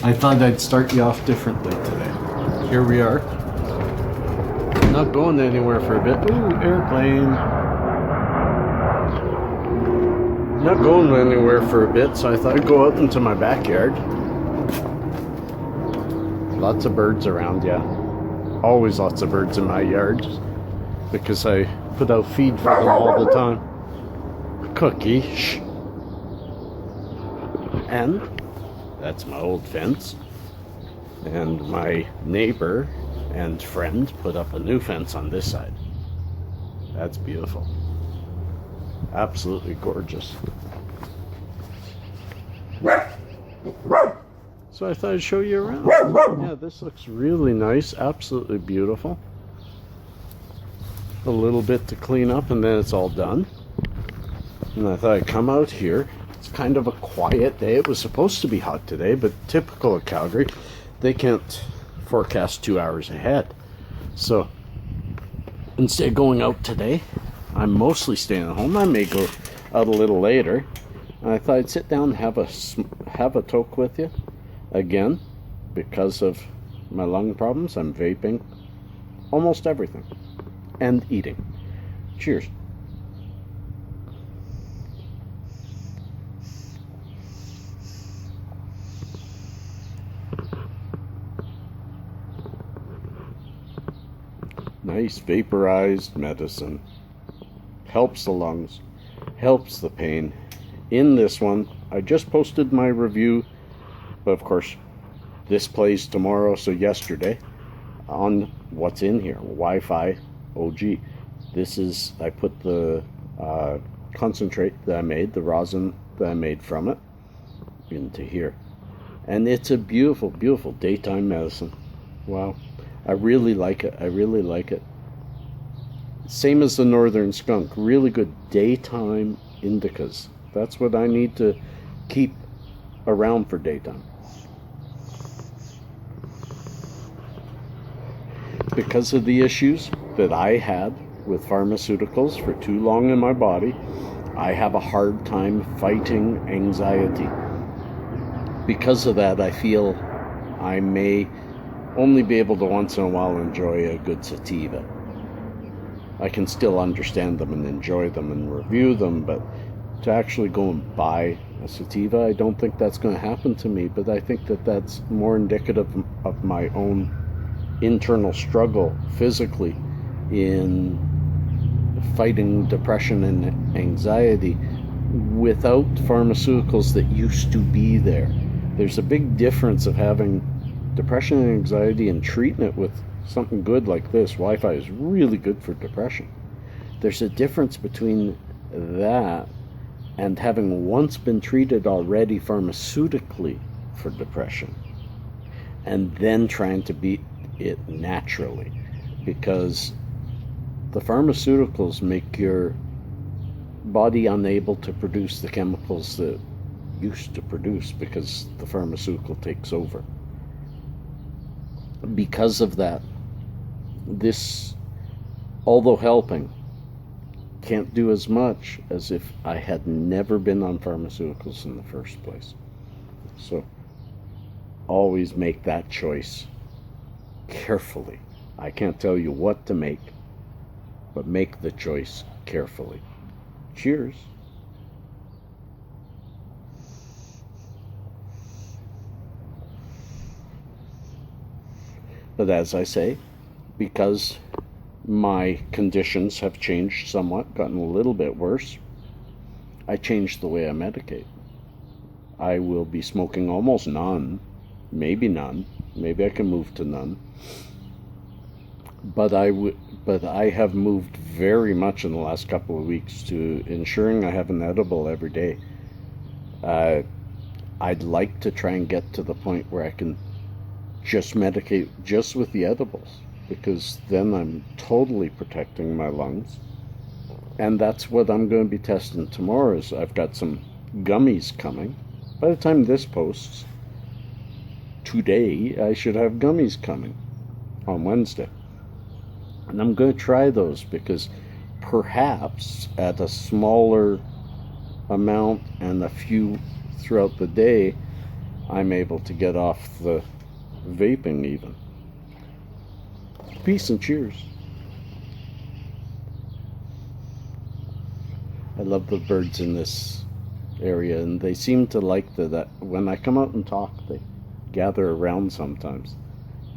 I thought I'd start you off differently today. Here we are. Not going anywhere for a bit. Ooh, airplane. Not going anywhere for a bit, so I thought I'd go out into my backyard. Lots of birds around, yeah. Always lots of birds in my yard because I put out feed for them all the time. Cookie. Shh. And that's my old fence. And my neighbor and friend put up a new fence on this side. That's beautiful. Absolutely gorgeous. So I thought I'd show you around. Yeah, this looks really nice. Absolutely beautiful. A little bit to clean up and then it's all done. And I thought I'd come out here. It's kind of a quiet day. It was supposed to be hot today, but typical of Calgary, they can't forecast 2 hours ahead. So instead of going out today, I'm mostly staying at home. I may go out a little later. And I thought I'd sit down and have a toke with you. Again, because of my lung problems, I'm vaping almost everything and eating. Cheers. Nice vaporized medicine. Helps the lungs, helps the pain. In this one, I just posted my review, but of course, this plays tomorrow, so yesterday, on what's in here, Wi-Fi OG. This is, I put the concentrate that I made, the rosin that I made from it, into here. And it's a beautiful, beautiful daytime medicine. Wow. I really like it. I really like it. Same as the Northern Skunk. Really good daytime indicas. That's what I need to keep around for daytime. Because of the issues that I had with pharmaceuticals for too long in my body, I have a hard time fighting anxiety. Because of that, I feel I may only be able to once in a while enjoy a good sativa. I can still understand them and enjoy them and review them, but to actually go and buy a sativa, I don't think that's going to happen to me. But I think that that's more indicative of my own internal struggle physically in fighting depression and anxiety without pharmaceuticals that used to be there. There's a big difference of having depression and anxiety and treating it with something good like this. Wi-Fi is really good for depression. There's a difference between that and having once been treated already pharmaceutically for depression and then trying to beat it naturally, because the pharmaceuticals make your body unable to produce the chemicals that used to produce because the pharmaceutical takes over. Because of that, this, although helping, can't do as much as if I had never been on pharmaceuticals in the first place. So always make that choice carefully. I can't tell you what to make, but make the choice carefully. Cheers. But as I say, because my conditions have changed somewhat, gotten a little bit worse, I changed the way I medicate. I will be smoking almost none, maybe none. Maybe I can move to none. But I have moved very much in the last couple of weeks to ensuring I have an edible every day. I'd like to try and get to the point where I can just medicate just with the edibles, because then I'm totally protecting my lungs. And that's what I'm going to be testing tomorrow. Is I've got some gummies coming. By the time this posts today, I should have gummies coming on Wednesday. And I'm going to try those because perhaps at a smaller amount and a few throughout the day, I'm able to get off the vaping even. Peace and cheers. I love the birds in this area, and they seem to like that when I come out and talk, they gather around sometimes.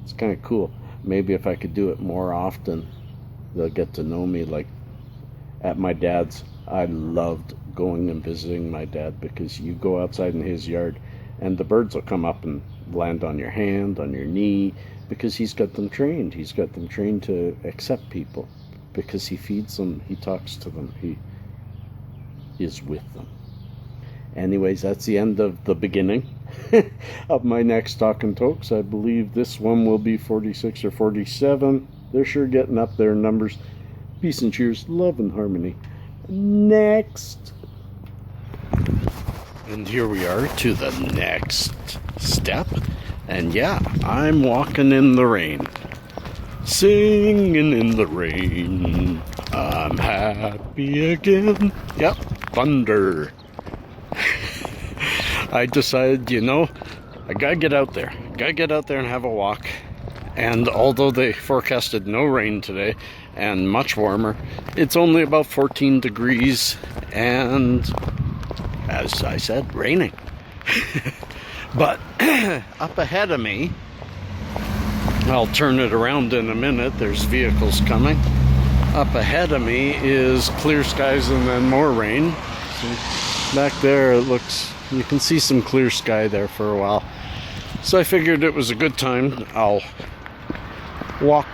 It's kind of cool. Maybe if I could do it more often, they'll get to know me. Like at my dad's, I loved going and visiting my dad, because you go outside in his yard and the birds will come up and land on your hand, on your knee, because he's got them trained. He's got them trained to accept people, because he feeds them, he talks to them, he is with them. Anyways, that's the end of the beginning of my next Talking Tokes. I believe this one will be 46 or 47. They're sure getting up there in numbers. Peace and cheers, love and harmony. Next. And here we are to the next step. And yeah, I'm walking in the rain, singing in the rain. I'm happy again. Yep, thunder. I decided, I gotta get out there. Gotta get out there and have a walk. And although they forecasted no rain today and much warmer, it's only about 14 degrees and, as I said, raining. But up ahead of me, I'll turn it around in a minute, there's vehicles coming. Up ahead of me is clear skies and then more rain. So back there it looks, you can see some clear sky there for a while. So I figured it was a good time. I'll walk.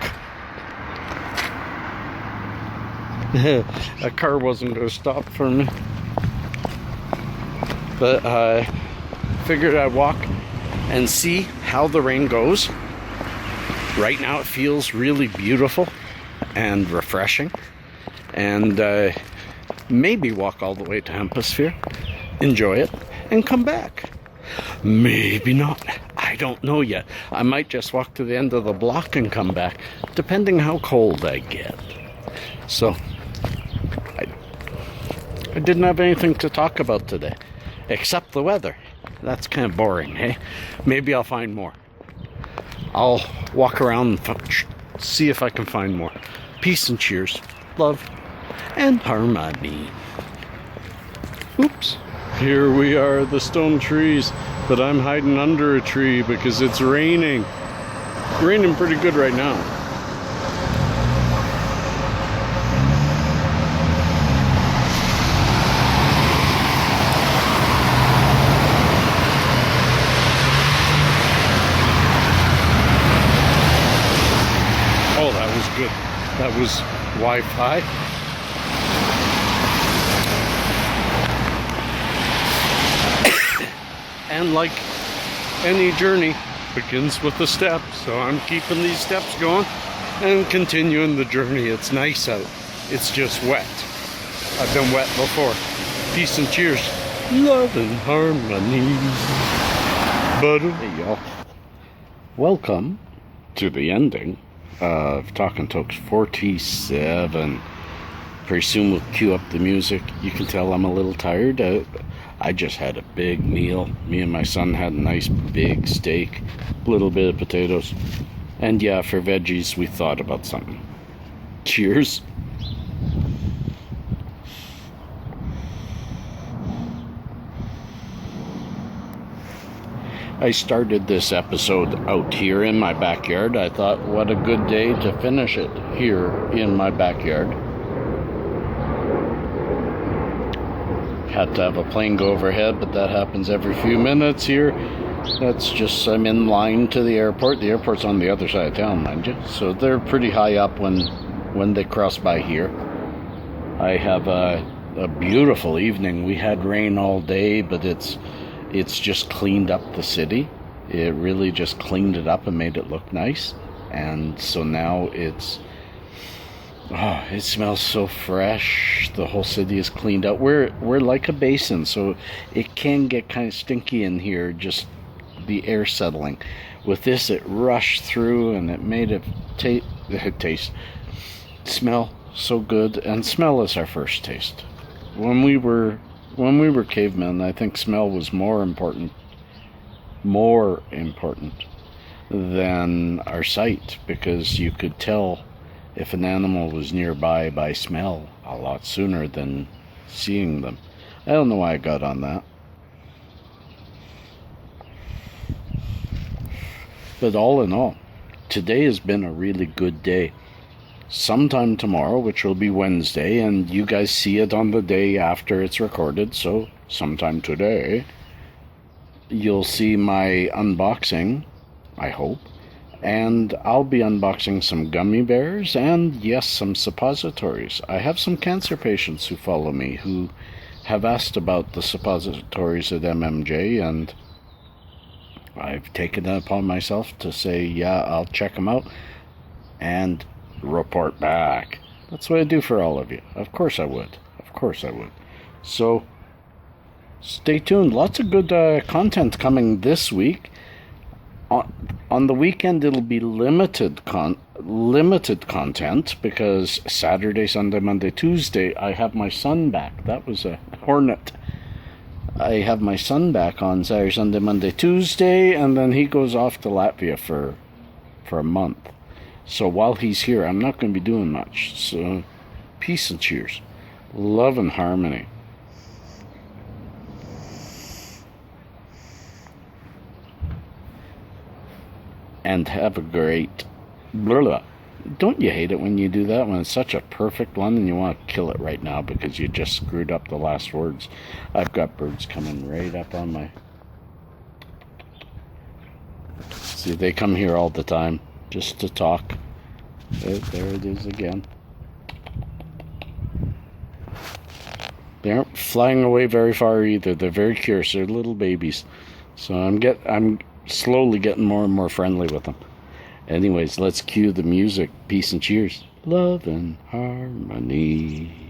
A car wasn't going to stop for me. But I figured I'd walk and see how the rain goes. Right now it feels really beautiful and refreshing. And maybe walk all the way to Hemisphere, enjoy it, and come back. Maybe not. I don't know yet. I might just walk to the end of the block and come back, depending how cold I get. So, I didn't have anything to talk about today, except the weather. That's kind of boring, hey? Maybe I'll find more. I'll walk around and see if I can find more. Peace and cheers, love, and harmony. Oops. Here we are, the stone trees, but I'm hiding under a tree because it's raining. Raining pretty good right now. Oh, that was good. That was Wi-Fi. And like any journey, begins with a step. So I'm keeping these steps going and continuing the journey. It's nice out. It's just wet. I've been wet before. Peace and cheers. Love and harmony. Hey y'all. Welcome to the ending of Talking Tokes 47. Pretty soon we'll cue up the music. You can tell I'm a little tired. I just had a big meal. Me and my son had a nice big steak, a little bit of potatoes. And yeah, for veggies, we thought about something. Cheers. I started this episode out here in my backyard. I thought, what a good day to finish it here in my backyard. Had to have a plane go overhead, but that happens every few minutes here. That's just, I'm in line to the airport. The airport's on the other side of town, mind you. So they're pretty high up when they cross by here. I have a beautiful evening. We had rain all day, but it's just cleaned up the city. It really just cleaned it up and made it look nice. And so now it smells so fresh. The whole city is cleaned out. We're like a basin, so it can get kind of stinky in here, just the air settling. With this, it rushed through and it made it smell so good. And smell is our first taste. When we were cavemen, I think smell was more important more important than our sight, because you could tell if an animal was nearby by smell a lot sooner than seeing them. I don't know why I got on that. But all in all, today has been a really good day. Sometime tomorrow, which will be Wednesday, and you guys see it on the day after it's recorded, so sometime today, you'll see my unboxing, I hope, and I'll be unboxing some gummy bears and, yes, some suppositories. I have some cancer patients who follow me who have asked about the suppositories at MMJ, and I've taken it upon myself to say, yeah, I'll check them out and report back. That's what I do for all of you. Of course I would. Of course I would. So, stay tuned. Lots of good content coming this week. On the weekend, it'll be limited content, because Saturday, Sunday, Monday, Tuesday, I have my son back. That was a hornet. I have my son back on Saturday, Sunday, Monday, Tuesday, and then he goes off to Latvia for a month. So while he's here, I'm not going to be doing much. So, peace and cheers. Love and harmony. And have a great... Blah. Don't you hate it when you do that, when it's such a perfect one and you want to kill it right now because you just screwed up the last words? I've got birds coming right up on my... See, they come here all the time just to talk. There it is again. They aren't flying away very far either. They're very curious. They're little babies. So I'm slowly getting more and more friendly with them. Anyways, let's cue the music. Peace and cheers. Love and harmony.